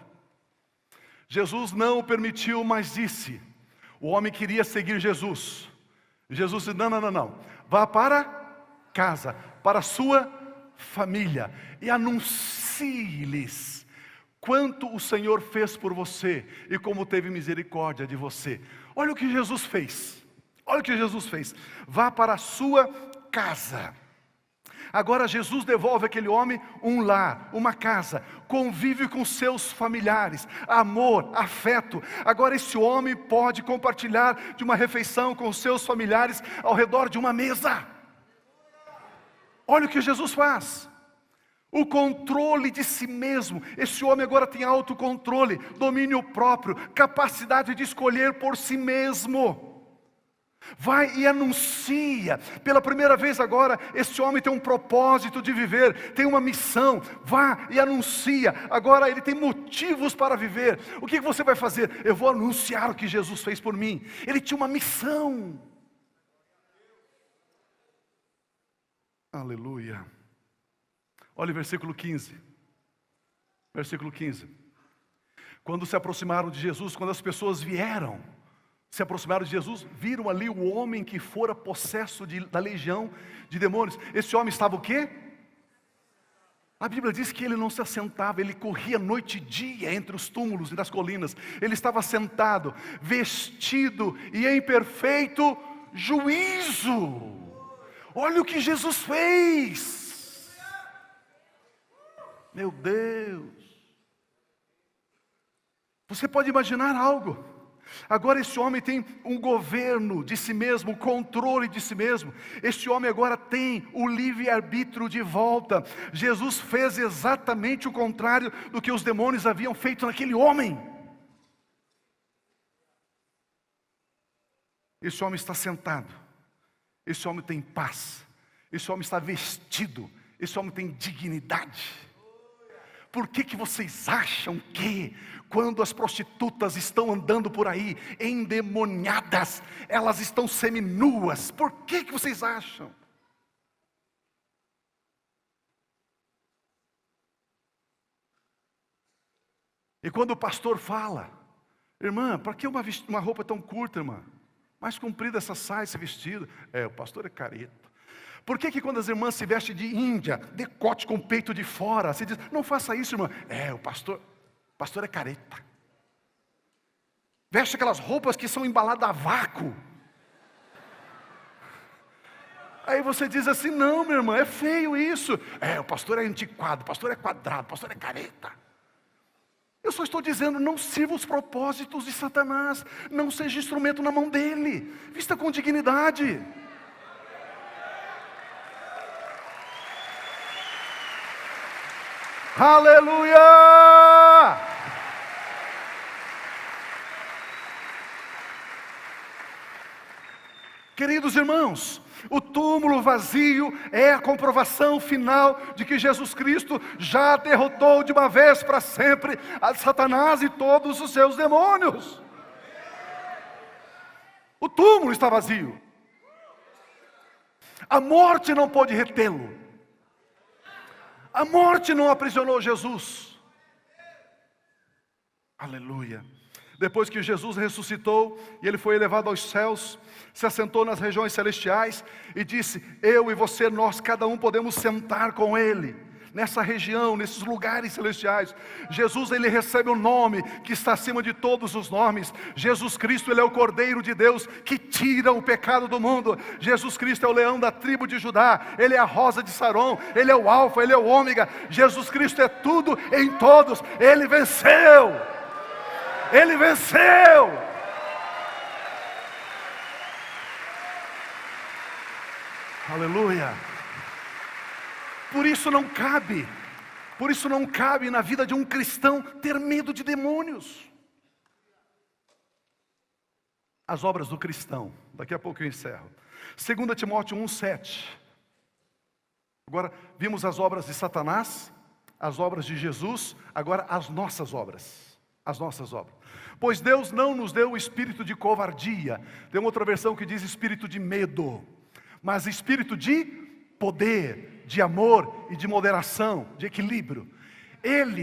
Jesus não o permitiu, mas disse: O homem queria seguir Jesus. Jesus disse: não, não, não, não. Vá para casa, para a sua família, e anuncie-lhes quanto o Senhor fez por você e como teve misericórdia de você. Olha o que Jesus fez. Olha o que Jesus fez. Vá para a sua casa. Agora Jesus devolve àquele homem um lar, uma casa, convive com seus familiares, amor, afeto. Agora esse homem pode compartilhar de uma refeição com os seus familiares ao redor de uma mesa. Olha o que Jesus faz. O controle de si mesmo. Esse homem agora tem autocontrole, domínio próprio, capacidade de escolher por si mesmo. Vai e anuncia. Pela primeira vez agora, esse homem tem um propósito de viver, tem uma missão. Vá e anuncia. Agora ele tem motivos para viver. O que você vai fazer? Eu vou anunciar o que Jesus fez por mim. Ele tinha uma missão. Aleluia. Olha o versículo 15. Versículo 15. Quando se aproximaram de Jesus, quando as pessoas se aproximaram de Jesus, viram ali o homem que fora possesso da legião de demônios. Esse homem estava o quê? A Bíblia diz que ele não se assentava, ele corria noite e dia entre os túmulos e nas colinas. Ele estava sentado, vestido e em perfeito juízo. Olha o que Jesus fez. Meu Deus. Você pode imaginar algo. Agora esse homem tem um governo de si mesmo, um controle de si mesmo. Este homem agora tem o livre-arbítrio de volta. Jesus fez exatamente o contrário do que os demônios haviam feito naquele homem. Esse homem está sentado. Esse homem tem paz. Esse homem está vestido. Esse homem tem dignidade. Por que vocês acham que quando as prostitutas estão andando por aí, endemoniadas, elas estão seminuas? Por que vocês acham? E quando o pastor fala: irmã, para que uma roupa tão curta, irmã? Mais comprida essa saia, esse vestido. O pastor é careta. Por que quando as irmãs se vestem de índia, decote com o peito de fora, você diz: não faça isso, irmã? O pastor é careta. Veste aquelas roupas que são embaladas a vácuo. Aí você diz assim: não, minha irmã, é feio isso. O pastor é antiquado, o pastor é quadrado, o pastor é careta. Eu só estou dizendo: não sirva os propósitos de Satanás. Não seja instrumento na mão dele. Vista com dignidade. Aleluia! Queridos irmãos, o túmulo vazio é a comprovação final de que Jesus Cristo já derrotou de uma vez para sempre a Satanás e todos os seus demônios. O túmulo está vazio. A morte não pôde retê-lo. A morte não aprisionou Jesus. Aleluia. Depois que Jesus ressuscitou e ele foi elevado aos céus, se assentou nas regiões celestiais e disse: eu e você, nós cada um podemos sentar com ele nessa região, nesses lugares celestiais. Jesus, ele recebe um nome que está acima de todos os nomes. Jesus Cristo, ele é o Cordeiro de Deus que tira o pecado do mundo. Jesus Cristo é o leão da tribo de Judá. Ele é a rosa de Saron. Ele é o alfa, ele é o ômega. Jesus Cristo é tudo em todos. Ele venceu. Ele venceu. Aleluia. Por isso não cabe na vida de um cristão ter medo de demônios. As obras do cristão, daqui a pouco eu encerro. 2 Timóteo 1,7. Agora vimos as obras de Satanás, as obras de Jesus, agora as nossas obras. As nossas obras. Pois Deus não nos deu o espírito de covardia. Tem uma outra versão que diz espírito de medo, mas espírito de poder, de amor e de moderação, de equilíbrio.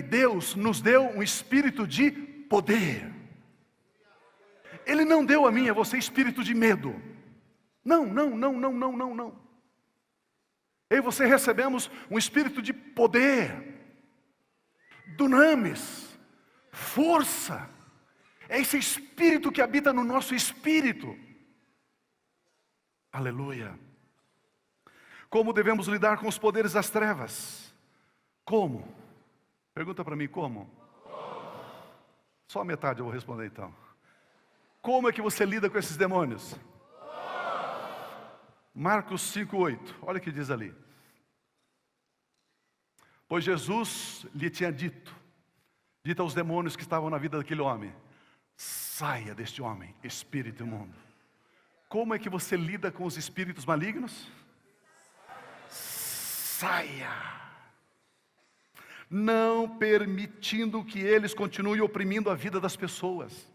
Deus, nos deu um espírito de poder. Ele não deu a mim e a você espírito de medo. Não, não, não, não, não, não, não. Eu e você recebemos um espírito de poder, dunamis, força. É esse espírito que habita no nosso espírito. Aleluia. Como devemos lidar com os poderes das trevas? Como? Pergunta para mim, como? Só a metade eu vou responder então. Como é que você lida com esses demônios? Marcos 5:8, olha o que diz ali. Pois Jesus lhe tinha dito aos demônios que estavam na vida daquele homem: saia deste homem, espírito imundo. Como é que você lida com os espíritos malignos? Saia. Não permitindo que eles continuem oprimindo a vida das pessoas.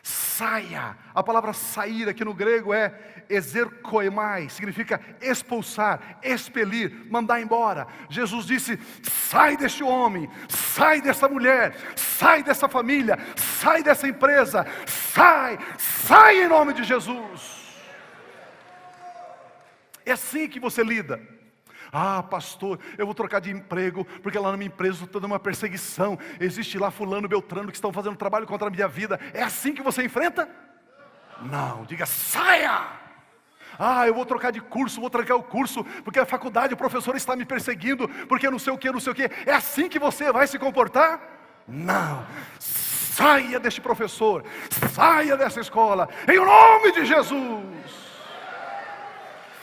Saia. A palavra sair aqui no grego é exerkoemai, significa expulsar, expelir, mandar embora. Jesus disse: sai deste homem, sai dessa mulher, sai dessa família, sai dessa empresa, sai em nome de Jesus. É assim que você lida. Ah, pastor, eu vou trocar de emprego, porque lá na minha empresa estou dando uma perseguição. Existe lá fulano, beltrano, que estão fazendo trabalho contra a minha vida. É assim que você enfrenta? Não, diga saia. Ah, eu vou trocar de curso, vou trancar o curso, porque a faculdade, o professor está me perseguindo, porque não sei o que, não sei o que. É assim que você vai se comportar? Não. Saia deste professor, saia dessa escola, em nome de Jesus.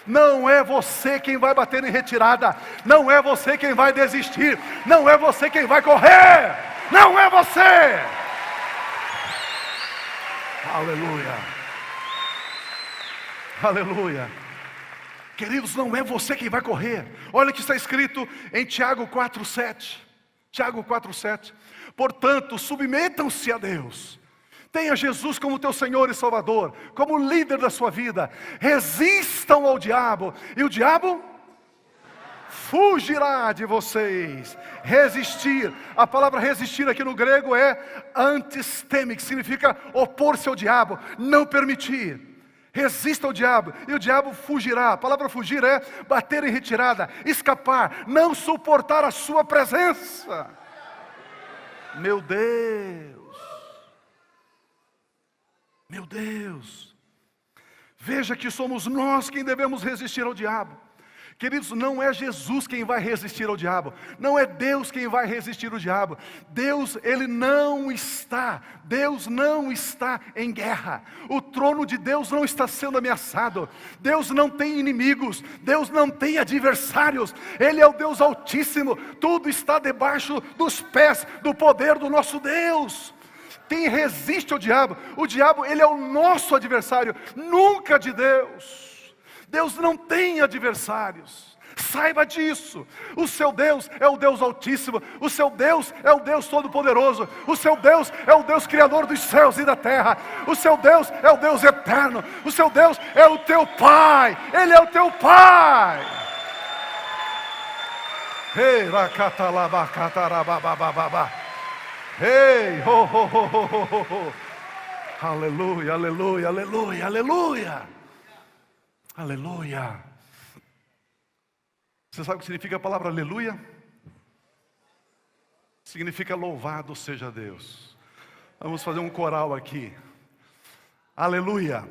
Não é você quem vai bater em retirada. Não é você quem vai desistir. Não é você quem vai correr. Não é você. Aleluia. Aleluia. Queridos, não é você quem vai correr. Olha o que está escrito em Tiago 4:7. Tiago 4:7. Portanto, submetam-se a Deus. Tenha Jesus como teu Senhor e Salvador, como líder da sua vida. Resistam ao diabo, e o diabo fugirá de vocês. Resistir, a palavra resistir aqui no grego é antisteme, que significa opor-se ao diabo, não permitir. Resista ao diabo, e o diabo fugirá. A palavra fugir é bater em retirada, escapar, não suportar a sua presença. Meu Deus. Meu Deus, veja que somos nós quem devemos resistir ao diabo. Queridos, não é Jesus quem vai resistir ao diabo, não é Deus quem vai resistir ao diabo. Deus não está em guerra. O trono de Deus não está sendo ameaçado. Deus não tem inimigos, Deus não tem adversários. Ele é o Deus Altíssimo, tudo está debaixo dos pés do poder do nosso Deus. Quem resiste ao diabo? O diabo, ele é o nosso adversário, nunca de Deus. Deus não tem adversários. Saiba disso. O seu Deus é o Deus Altíssimo. O seu Deus é o Deus Todo-Poderoso. O seu Deus é o Deus Criador dos céus e da terra. O seu Deus é o Deus Eterno. O seu Deus é o teu Pai. Ele é o teu Pai. Ei, ei, ho, ho, ho, ho, ho, ho. Aleluia, aleluia, aleluia, aleluia. Aleluia. Você sabe o que significa a palavra aleluia? Significa louvado seja Deus. Vamos fazer um coral aqui. Aleluia.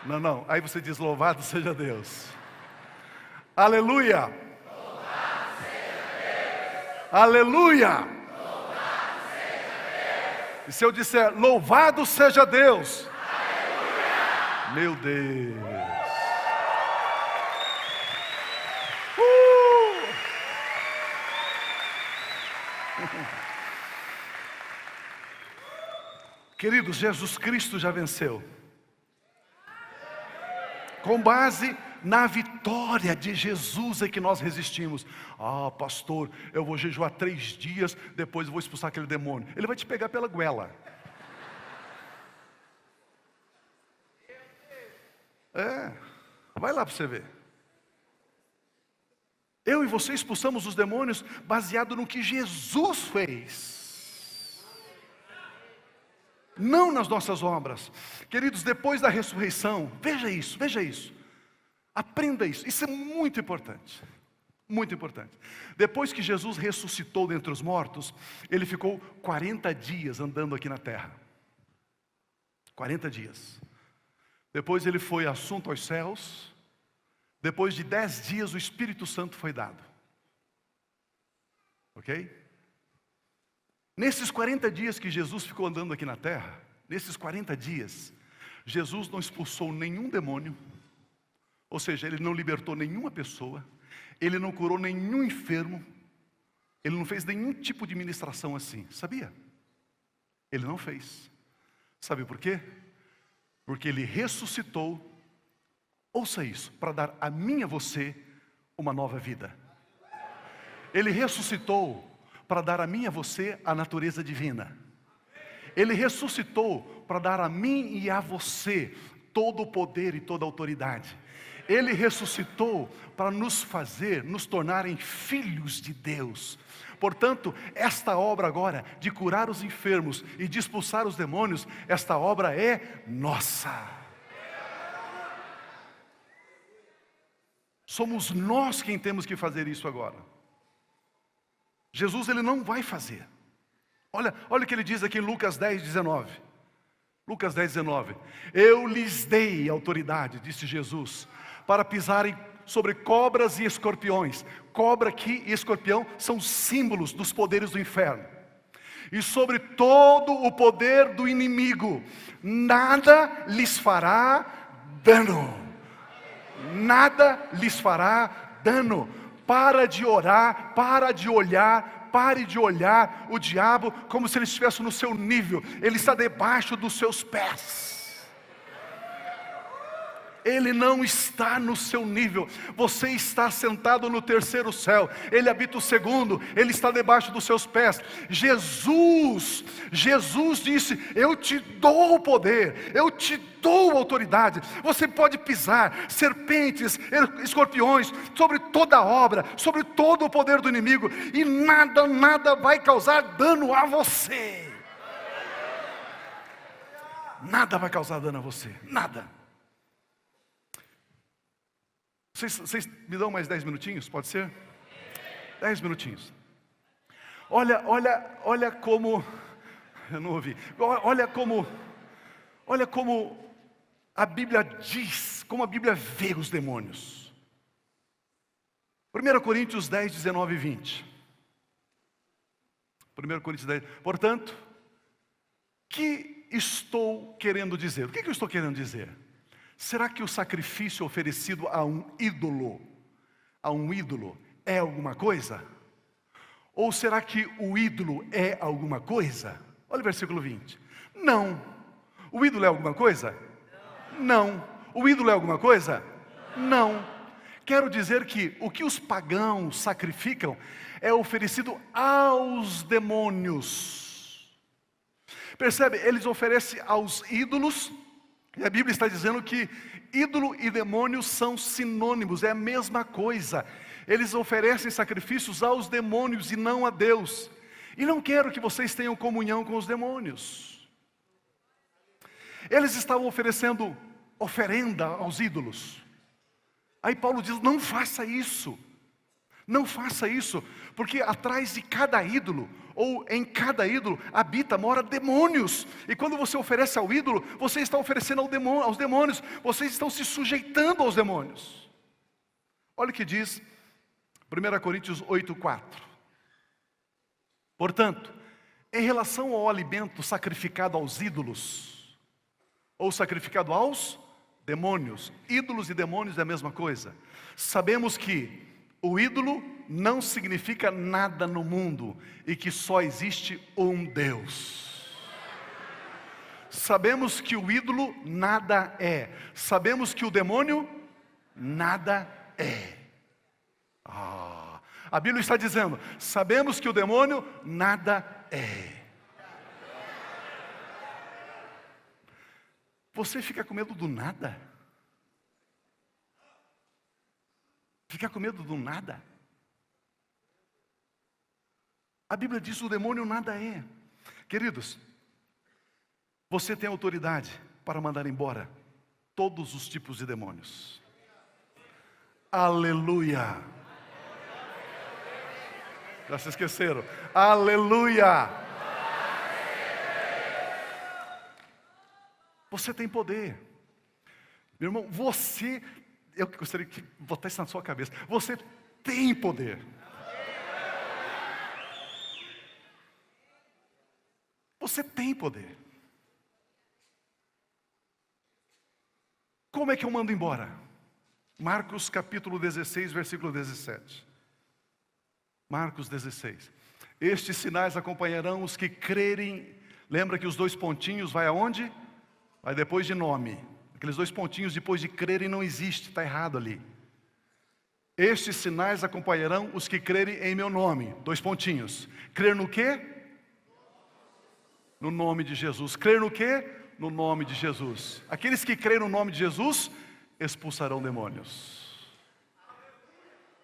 Não, não, aí você diz louvado seja Deus. Aleluia. Aleluia! Louvado seja Deus. E se eu disser louvado seja Deus? Aleluia! Meu Deus! Queridos, Jesus Cristo já venceu. Com base na vitória de Jesus é que nós resistimos. Ah, pastor, eu vou jejuar 3 dias, depois eu vou expulsar aquele demônio. Ele vai te pegar pela goela. Vai lá para você ver. Eu e você expulsamos os demônios baseado no que Jesus fez. não nas nossas obras. Queridos, depois da ressurreição, veja isso. Aprenda isso é muito importante. Muito importante. Depois que Jesus ressuscitou dentre os mortos, ele ficou 40 dias andando aqui na terra. 40 dias. Depois ele foi assunto aos céus. Depois de 10 dias o Espírito Santo foi dado. Ok? Nesses 40 dias que Jesus ficou andando aqui na terra, nesses 40 dias, Jesus não expulsou nenhum demônio, ou seja, ele não libertou nenhuma pessoa, ele não curou nenhum enfermo, ele não fez nenhum tipo de ministração assim, sabia? Ele não fez. Sabe por quê? Porque ele ressuscitou, ouça isso, para dar a mim e a você uma nova vida. Ele ressuscitou para dar a mim e a você a natureza divina. Ele ressuscitou para dar a mim e a você todo o poder e toda a autoridade. Ele ressuscitou para nos tornarem filhos de Deus. Portanto, esta obra agora de curar os enfermos e de expulsar os demônios, esta obra é nossa. Somos nós quem temos que fazer isso agora. Jesus, ele não vai fazer. Olha o que ele diz aqui em Lucas 10, 19. Lucas 10, 19. Eu lhes dei autoridade, disse Jesus, para pisarem sobre cobras e escorpiões. Cobra aqui e escorpião são símbolos dos poderes do inferno. E sobre todo o poder do inimigo. Nada lhes fará dano. Nada lhes fará dano. Para de orar, para de olhar, pare de olhar o diabo como se ele estivesse no seu nível. Ele está debaixo dos seus pés. Ele não está no seu nível. Você está sentado no terceiro céu. Ele habita o segundo. Ele está debaixo dos seus pés. Jesus disse: eu te dou o poder, eu te dou autoridade. Você pode pisar serpentes, escorpiões, sobre toda a obra, sobre todo o poder do inimigo, e nada vai causar dano a você. Nada vai causar dano a você. Nada. Vocês me dão mais 10 minutinhos, pode ser? 10 minutinhos. Olha como, eu não ouvi, olha como a Bíblia diz, como a Bíblia vê os demônios. 1 Coríntios 10, 19 e 20. 1 Coríntios 10, portanto, que estou querendo dizer? O que eu estou querendo dizer? Será que o sacrifício oferecido a um ídolo é alguma coisa? Ou será que o ídolo é alguma coisa? Olha o versículo 20. Não. O ídolo é alguma coisa? Não. O ídolo é alguma coisa? Não. Quero dizer que o que os pagãos sacrificam é oferecido aos demônios. Percebe? Eles oferecem aos ídolos. E a Bíblia está dizendo que ídolo e demônio são sinônimos, é a mesma coisa. Eles oferecem sacrifícios aos demônios e não a Deus. E não quero que vocês tenham comunhão com os demônios. Eles estavam oferecendo oferenda aos ídolos. Aí Paulo diz: não faça isso. Não faça isso, porque atrás de cada ídolo, ou em cada ídolo, mora demônios. E quando você oferece ao ídolo, você está oferecendo aos demônios. Vocês estão se sujeitando aos demônios. Olha o que diz 1 Coríntios 8, 4. Portanto, em relação ao alimento sacrificado aos ídolos, ou sacrificado aos demônios, ídolos e demônios é a mesma coisa. Sabemos que o ídolo não significa nada no mundo e que só existe um Deus. Sabemos que o ídolo nada é. Sabemos que o demônio nada é. A Bíblia está dizendo: sabemos que o demônio nada é. Você fica com medo do nada? Ficar com medo do nada? A Bíblia diz: o demônio nada é. Queridos, Você tem autoridade para mandar embora todos os tipos de demônios. Aleluia! Já se esqueceram? Aleluia! Você tem poder. Meu irmão, eu gostaria de botar isso na sua cabeça. Você tem poder. Você tem poder. Como é que eu mando embora? Marcos capítulo 16, versículo 17. Marcos 16. Estes sinais acompanharão os que crerem. Lembra que os 2 pontinhos vai aonde? Vai depois de nome. Aqueles 2 pontinhos depois de crerem não existe, está errado ali. Estes sinais acompanharão os que crerem em meu nome. 2 pontinhos. Crer no quê? No nome de Jesus. Crer no quê? No nome de Jesus. Aqueles que creem no nome de Jesus expulsarão demônios.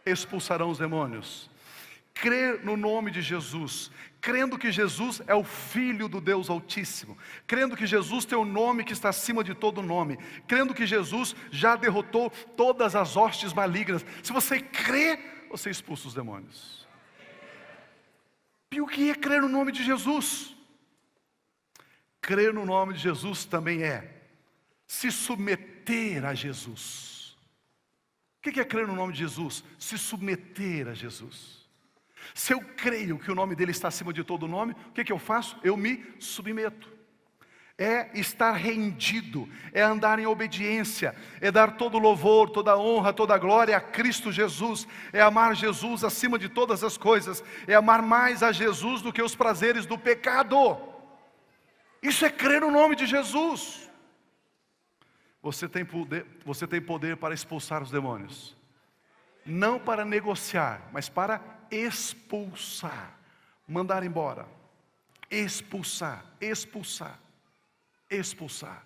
Expulsarão os demônios. Crer no nome de Jesus, crendo que Jesus é o Filho do Deus Altíssimo, crendo que Jesus tem um nome que está acima de todo nome, crendo que Jesus já derrotou todas as hostes malignas. Se você crê, você expulsa os demônios. E o que é crer no nome de Jesus? Crer no nome de Jesus também é se submeter a Jesus. O que é crer no nome de Jesus? Se submeter a Jesus. Se eu creio que o nome dele está acima de todo nome, o que eu faço? Eu me submeto. É estar rendido, é andar em obediência, é dar todo louvor, toda honra, toda glória a Cristo Jesus, é amar Jesus acima de todas as coisas, é amar mais a Jesus do que os prazeres do pecado. Isso é crer no nome de Jesus. Você tem poder para expulsar os demônios. Não para negociar, mas para expulsar. Mandar embora. Expulsar, expulsar, expulsar.